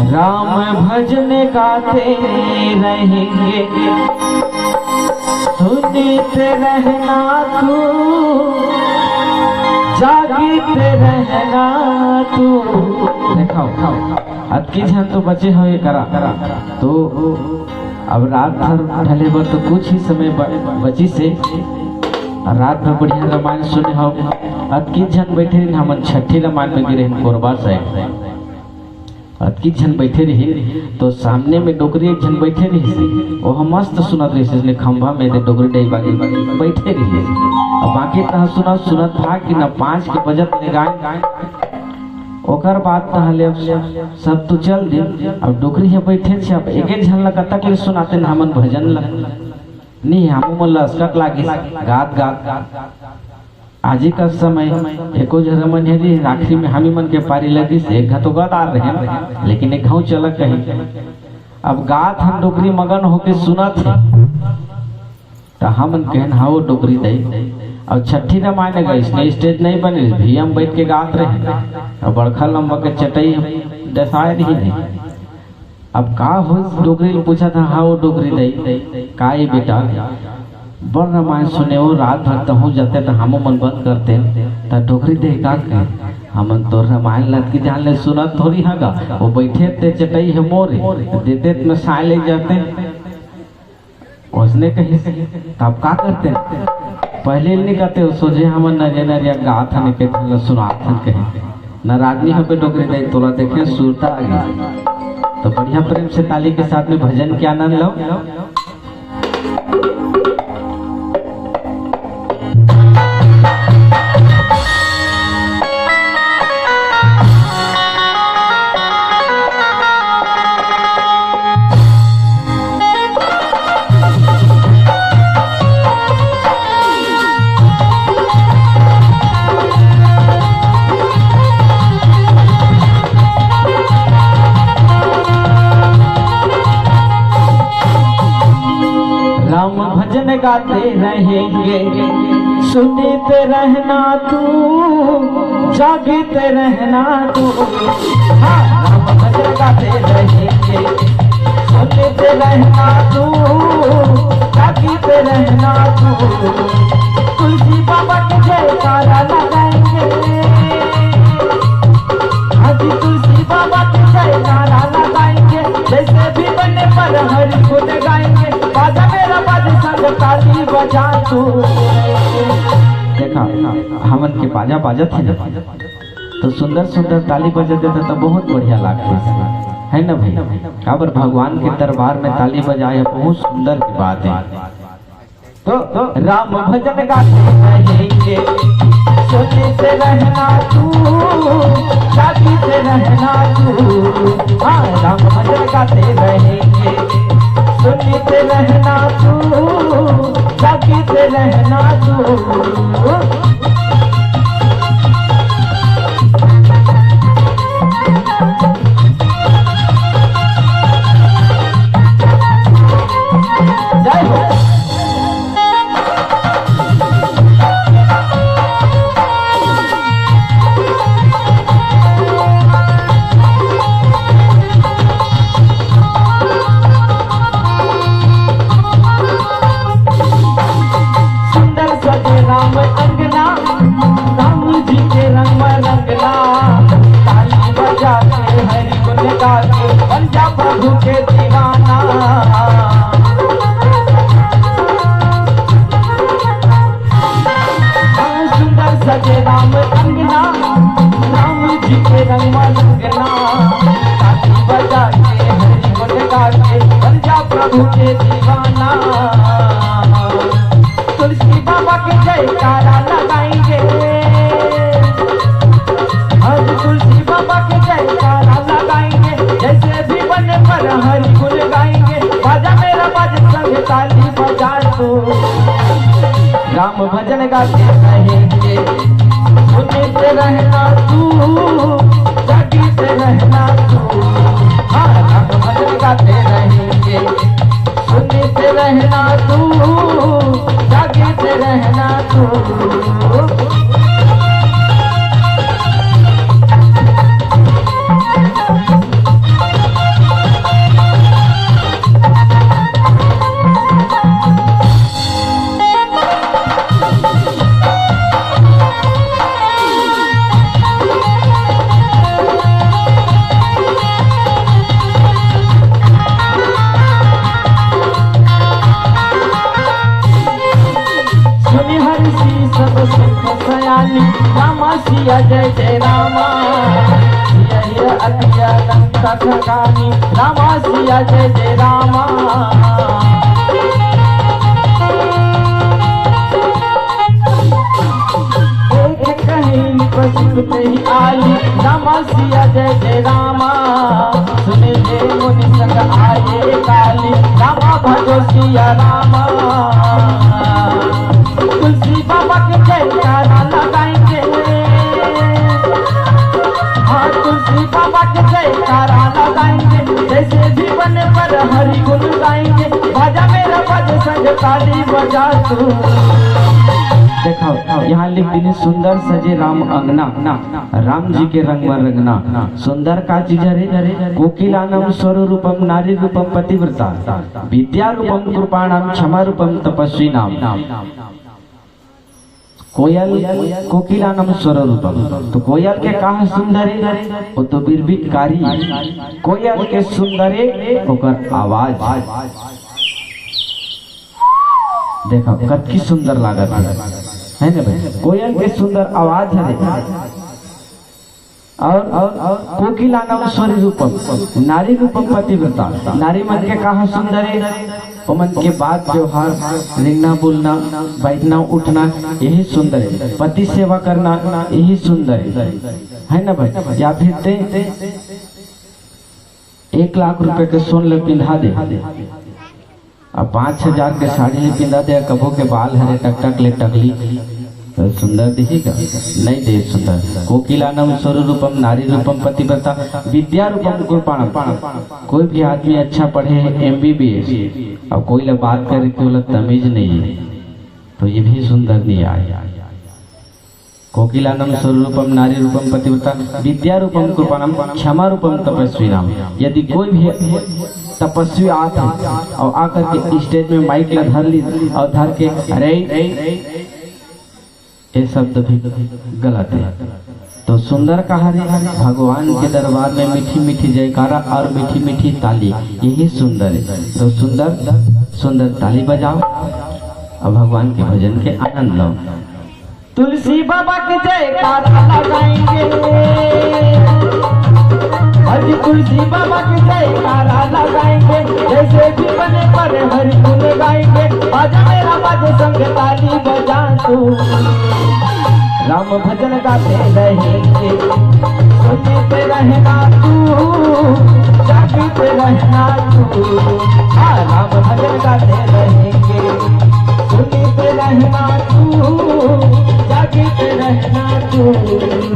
राम भजन गाते रहेंगे, सुनते रहना तू, जागते रहना तू। देखो अतकी झन तो बचे हो ये करा तो अब रात भर ढले बर तो कुछ ही समय बची से रात भर बढ़िया रामायण सुने हो। अतकी झन बैठे रही हमन छठी रामायण में गिरे कोरबा से अतकी झन बैठे रही तो सामने में डोकरी एक झन बैठे रही वो हम मस्त सुनत रही इसलिए खंभा में दे डोकरी डई बागी बैठे रही। अब बाकी तह सुनत था कि न 5 के बजत ले गाय ओकर बाद तहले सब तो चल दे। अब डोकरी है बैठे छे अब एक झन लगा तक ले सुनाते न हमन भजन लग नहीं हम मन लस्कट लागी गात गात आज का समय एको जरा मन है आखिरी में हमी मन के पारी लगी से एक तो गत आ रहे लेकिन एक घाव चलक कहीं। अब गात हम डोकरी मगन होके सुना थे तो हम कहन हाउ डोकरी दई। अब छठी रामायण गई इसलिए स्टेज नहीं बने भी हम बैठ के गात रहे और बड़खा लंबा के चटई दसाए नहीं। अब का हो डोकरी पूछा था हाउ डोकरी दई का ये बेटा बड़ रामायण सुने वो रात भर तहु जाते तो हम मन बंद करते तो डोकरी दे का हमन तो रामायण लत की जान ले सुनत थोड़ी हगा वो बैठे ते चटई है मोरे देते में साय ले जाते उसने कही तब का करते पहले नहीं कहते सोचे हमन नरिया नरिया गात हन के सुनात हन कहे न आदमी हो पे डोकरी दे तोला देखे सुरता आ गई। तो बढ़िया प्रेम से ताली के साथ में भजन के आनंद लो। भजन गाते रहेंगे, सुनते रहना तू, जागते रहना तू। हाँ राम भजन गाते रहेंगे, सुनते रहना तू, जागते रहना तू। तुलसी बाबा के जयकारा लगाएंगे, आज तुलसी बाबा के जयकारा लगाएंगे। जैसे भी बने पर हरि गुण गाएंगे, बाजा मेरा बाजा संग ताली बजा तू। देखा हमन के बाजा बाजा थे तो सुंदर सुंदर ताली बजा देता तो बहुत बढ़िया लगता है ना भाई। काबर भगवान के दरबार में ताली बजाए बहुत सुंदर की बात है। तो राम भजन गाते रहेंगे, सुनते रहना तू, जागते रहना तू। हाँ राम भजन गाते रहेंगे, सुनते रहना तू, जागते रहना तू। प्रभु के दीवाना सुंदर सजे राम अंगना, राम जी के रंग रंगना। ताली बजा के हरि गुण गा के बन जा प्रभु के दीवाना। तुलसी बाबा के जयकारा लगाएंगे, आज तुलसी बाबा के जयकारा लगाएंगे। जैसे भी बने पर हरि गुण गाएंगे, बाजा मेरा बाजा संग ताली बजा तू। राम भजन गाते रहेंगे, सुनते रहना तू, जागते रहना तू। हाँ राम भजन गाते रहेंगे, सुनते रहना तू, जागते रहना तू। करता ठकानी, रामा सिया जय जय रामा। एक कहीं पशुपते ही आली, रामा सिया जय जय रामा। सुने जे मुनि संग आए काली, रामा भजो सिया रामा। तुलसी बाबा के जयकारा लगाएंगे, हाँ तुलसी बाबा के जयकारा लगाएंगे, जैसे जीवन पर हरि गुण गाएंगे। बाजा मेरा बज संग ताली बजा तू। देखो यहाँ लिख दी, सुंदर सजे राम अंगना, राम जी के रंग में रंगना। सुंदर का चीज रे, कोकिलानम स्वरूपम नारी रूपम पतिव्रता, विद्या रूपम कृपाणाम क्षमा रूपम तपस्वी नाम। कोयल कोकिलानम स्वरूपम, तो कोयल के कहा सुंदर वो तो बिरबिटकारी, कोयल के सुंदर ओकर आवाज। देखो कतकी सुंदर लागत है ना भाई, कोयल के सुंदर आवाज है। और कोकिलानम स्वरूपम नारी रूपम पतिव्रता, नारी मन के कहा सुंदर है, मन के बात व्यवहार रिंगना बोलना बैठना उठना यही सुंदर है। पति सेवा करना यही सुंदर है ना भाई। या फिर ते 1 लाख रुपए के सोन ले पिंधा दे, अब 5,000 के साड़ी पिंधा दे, कबो के बाल हरे टक टक ले टकली, तो सुंदर दिखेगा नहीं दे सुंदर। कोकिलानम स्वरूपम नारी रूपम पतिव्रता, विद्या रूपम कृपाणम। कोई भी आदमी अच्छा पढ़े है MBBS और कोई लोग बात करे तो बोला तमीज नहीं है, तो ये भी सुंदर नहीं आया। कोकिलानम स्वरूपम नारी रूपम पतिव्रता, विद्या रूपम कृपाणम क्षमा रूपम तपस्वी नाम। यदि कोई भी तपस्वी आता और आकर के स्टेज में माइक ला धर ली और धर के अरे ये शब्द भी गलत है, तो सुंदर कहा भगवान के दरबार में मीठी मीठी जयकारा और मीठी मीठी ताली, यही सुंदर है। तो सुंदर ताली बजाओ और भगवान के भजन के आनंद लो। तुलसी बाबा के जयकारा लगाएंगे, हरि तुलसी बाबा के जयकारा लगाएंगे, जैसे भी बने पर हरि गुण गाएंगे। बाजा मेरा बाजे संग ताली बजा तू, राम भजन गाते रहेंगे, सुनते रहना तू, जागते रहना तू। हाँ राम भजन गाते रहेंगे, सुनते रहना तू, जागते रहना तू।